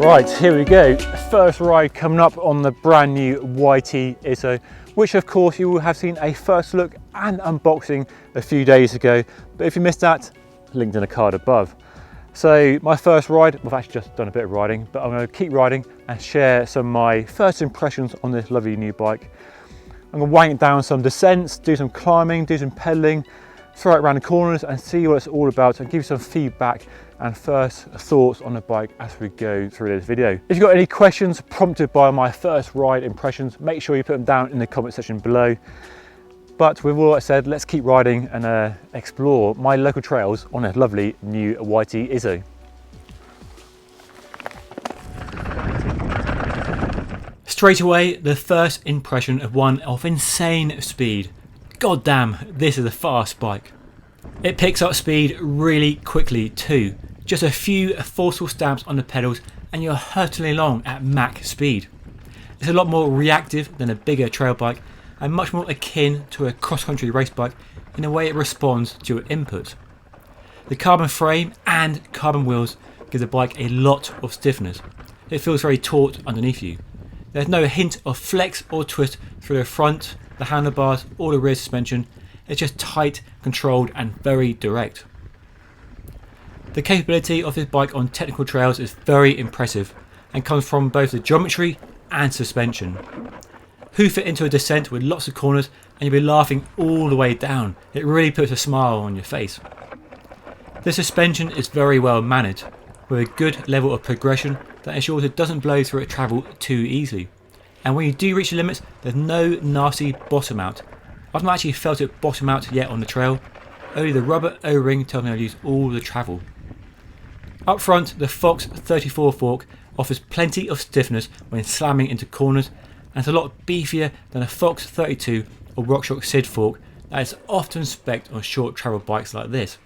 Right, here we go. First ride coming up on the brand new YT Izzo, which of course you will have seen a first look and unboxing a few days ago. But if you missed that, linked in the card above. So my first ride, I've actually just done a bit of riding, but I'm going to keep riding and share some of my first impressions on this lovely new bike. I'm going to wank down some descents, do some climbing, do some pedaling, throw it around the corners and see what it's all about and give you some feedback and first thoughts on the bike as we go through this video. If you've got any questions prompted by my first ride impressions, make sure you put them down in the comment section below. But with all that said, let's keep riding and explore my local trails on a lovely new YT Izzo. Straight away, the first impression of one of insane speed. God damn, this is a fast bike. It picks up speed really quickly too. Just a few forceful stamps on the pedals and you're hurtling along at max speed. It's a lot more reactive than a bigger trail bike and much more akin to a cross-country race bike in the way it responds to your input. The carbon frame and carbon wheels give the bike a lot of stiffness. It feels very taut underneath you. There's no hint of flex or twist through the front, the handlebars or the rear suspension. It's just tight, controlled and very direct. The capability of this bike on technical trails is very impressive and comes from both the geometry and suspension. Hoof it into a descent with lots of corners and you'll be laughing all the way down. It really puts a smile on your face. The suspension is very well managed with a good level of progression that ensures it doesn't blow through at travel too easily. And when you do reach the limits, there's no nasty bottom out. I've not actually felt it bottom out yet on the trail, only the rubber O-ring tells me I'll use all the travel. Up front, the Fox 34 fork offers plenty of stiffness when slamming into corners and it's a lot beefier than a Fox 32 or RockShox Sid fork that is often spec'd on short travel bikes like this.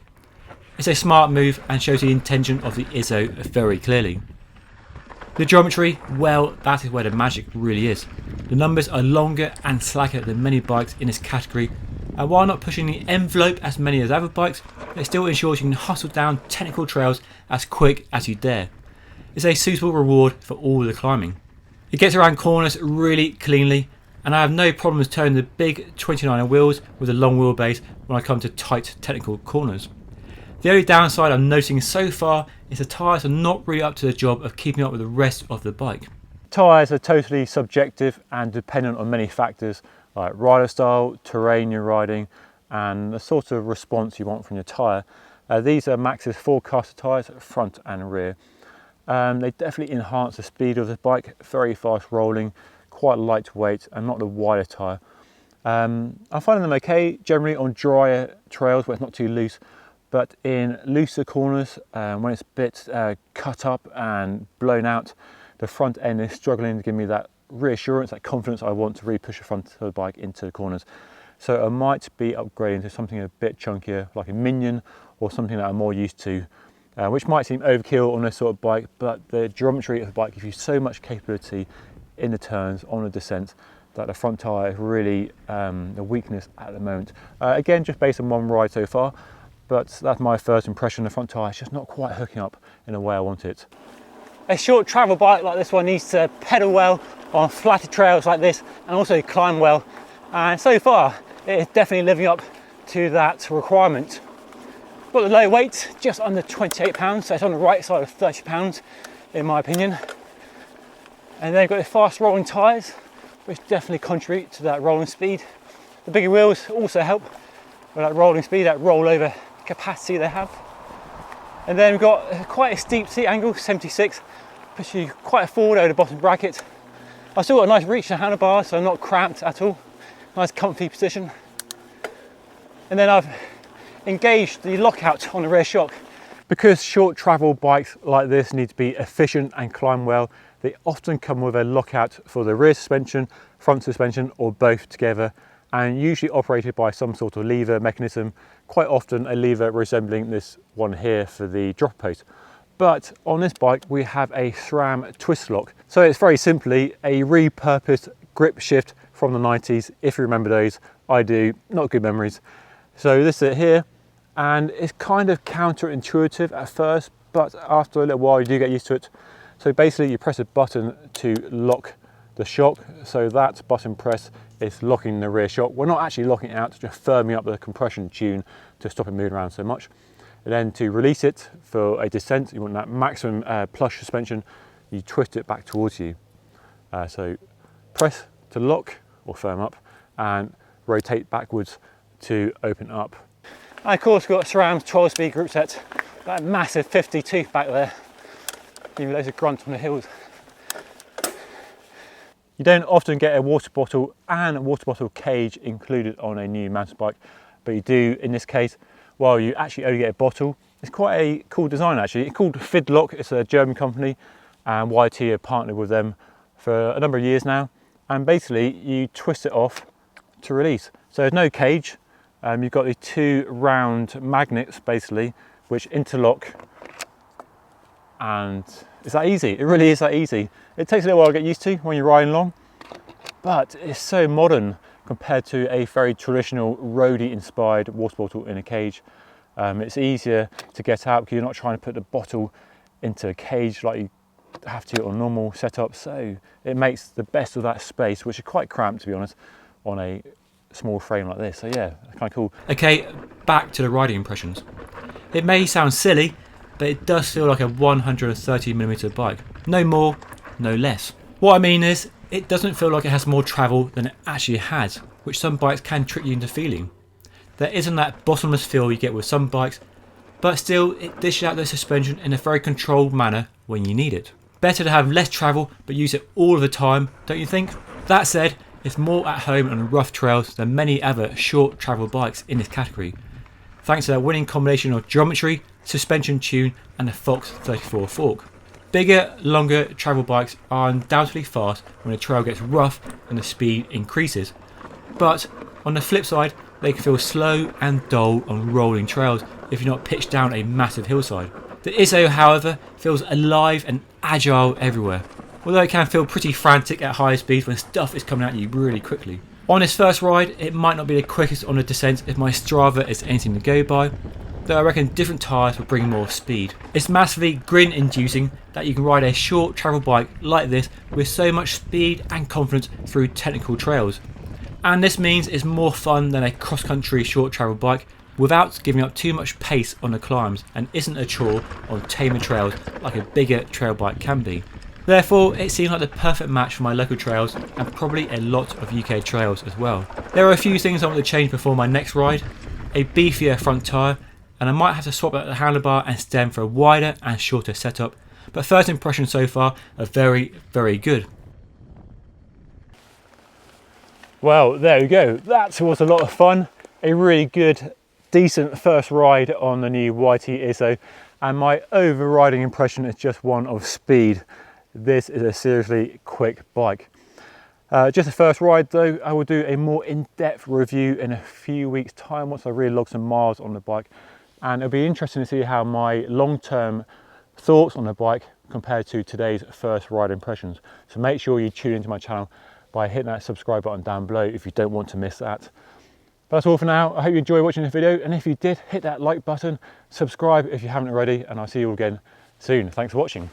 It's a smart move and shows the intention of the Izzo very clearly. The geometry, well, that is where the magic really is. The numbers are longer and slacker than many bikes in this category, and while not pushing the envelope as many as other bikes, it still ensures you can hustle down technical trails as quick as you dare. It's a suitable reward for all the climbing. It gets around corners really cleanly, and I have no problems turning the big 29er wheels with a long wheelbase when I come to tight technical corners. The only downside I'm noticing so far is the tyres are not really up to the job of keeping up with the rest of the bike. Tyres are totally subjective and dependent on many factors like rider style, terrain you're riding and the sort of response you want from your tyre. These are Maxxis forecaster tyres, front and rear. They definitely enhance the speed of the bike, very fast rolling, quite lightweight and not the wider tyre. I'm finding them okay generally on drier trails where it's not too loose. But in looser corners, when it's a bit cut up and blown out, the front end is struggling to give me that reassurance, that confidence I want to really push the front of the bike into the corners. So I might be upgrading to something a bit chunkier, like a Minion or something that I'm more used to, which might seem overkill on this sort of bike, but the geometry of the bike gives you so much capability in the turns, on the descent, that the front tyre is really the weakness at the moment. Again, just based on one ride so far. But that's my first impression. The front tyre is just not quite hooking up in the way I want it. A short travel bike like this one needs to pedal well on flatter trails like this and also climb well. And so far, it is definitely living up to that requirement. Got the low weight, just under 28 pounds, so it's on the right side of 30 pounds in my opinion. And then you've got the fast rolling tyres, which definitely contribute to that rolling speed. The bigger wheels also help with that rolling speed, that rollover capacity they have. And then we've got quite a steep seat angle, 76, puts you quite forward over the bottom bracket. I've still got a nice reach to handlebars, so I'm not cramped at all. Nice comfy position. And then I've engaged the lockout on the rear shock. Because short travel bikes like this need to be efficient and climb well, they often come with a lockout for the rear suspension, front suspension, or both together, and usually operated by some sort of lever mechanism, quite often a lever resembling this one here for the drop post. But on this bike we have a SRAM twist lock. So it's very simply a repurposed grip shift from the 90s, if you remember those. I do, not good memories. So this is it here, and it's kind of counterintuitive at first, but after a little while you do get used to it. So basically you press a button to lock the shock, so that button press is locking the rear shock. We're not actually locking it out, it's just firming up the compression tune to stop it moving around so much. And then to release it for a descent, you want that maximum plush suspension, you twist it back towards you. So press to lock or firm up and rotate backwards to open up. And of course we've got SRAM's 12-speed group set, that massive 52 back there, giving loads of grunt on the hills. You don't often get a water bottle and a water bottle cage included on a new mountain bike, but you do in this case. While you actually only get a bottle. It's quite a cool design actually. It's called Fidlock, it's a German company, and YT have partnered with them for a number of years now. And basically you twist it off to release. So there's no cage. You've got the two round magnets basically, which interlock, and it's that easy. It really is that easy. It takes a little while to get used to when you're riding along, but it's so modern compared to a very traditional roadie inspired water bottle in a cage. It's easier to get out because you're not trying to put the bottle into a cage like you have to on a normal setup, so it makes the best of that space, which is quite cramped to be honest on a small frame like this. So yeah, kind of cool. Okay, back to the riding impressions. It may sound silly, but it does feel like a 130mm bike. No more, no less. What I mean is, it doesn't feel like it has more travel than it actually has, which some bikes can trick you into feeling. There isn't that bottomless feel you get with some bikes, but still it dishes out the suspension in a very controlled manner when you need it. Better to have less travel but use it all of the time, don't you think? That said, it's more at home on rough trails than many other short travel bikes in this category, thanks to their winning combination of geometry, suspension tune and the Fox 34 fork. Bigger, longer travel bikes are undoubtedly fast when the trail gets rough and the speed increases. But on the flip side, they can feel slow and dull on rolling trails if you're not pitched down a massive hillside. The Izzo, however, feels alive and agile everywhere, although it can feel pretty frantic at higher speeds when stuff is coming at you really quickly. On this first ride, it might not be the quickest on the descent if my Strava is anything to go by, though I reckon different tyres will bring more speed. It's massively grin-inducing that you can ride a short travel bike like this with so much speed and confidence through technical trails. And this means it's more fun than a cross-country short travel bike without giving up too much pace on the climbs, and isn't a chore on tamer trails like a bigger trail bike can be. Therefore, it seems like the perfect match for my local trails and probably a lot of UK trails as well. There are a few things I want to change before my next ride. A beefier front tyre, and I might have to swap out the handlebar and stem for a wider and shorter setup, but first impressions so far are very, very good. Well, there we go. That was a lot of fun. A really good, decent first ride on the new YT Izzo, and my overriding impression is just one of speed. This is a seriously quick bike. Just a first ride though. I will do a more in-depth review in a few weeks' time once I really log some miles on the bike, and it'll be interesting to see how my long-term thoughts on the bike compare to today's first ride impressions. So make sure you tune into my channel by hitting that subscribe button down below if you don't want to miss that. But that's all for now. I hope you enjoyed watching this video, and if you did, hit that like button, subscribe if you haven't already, and I'll see you all again soon. Thanks for watching.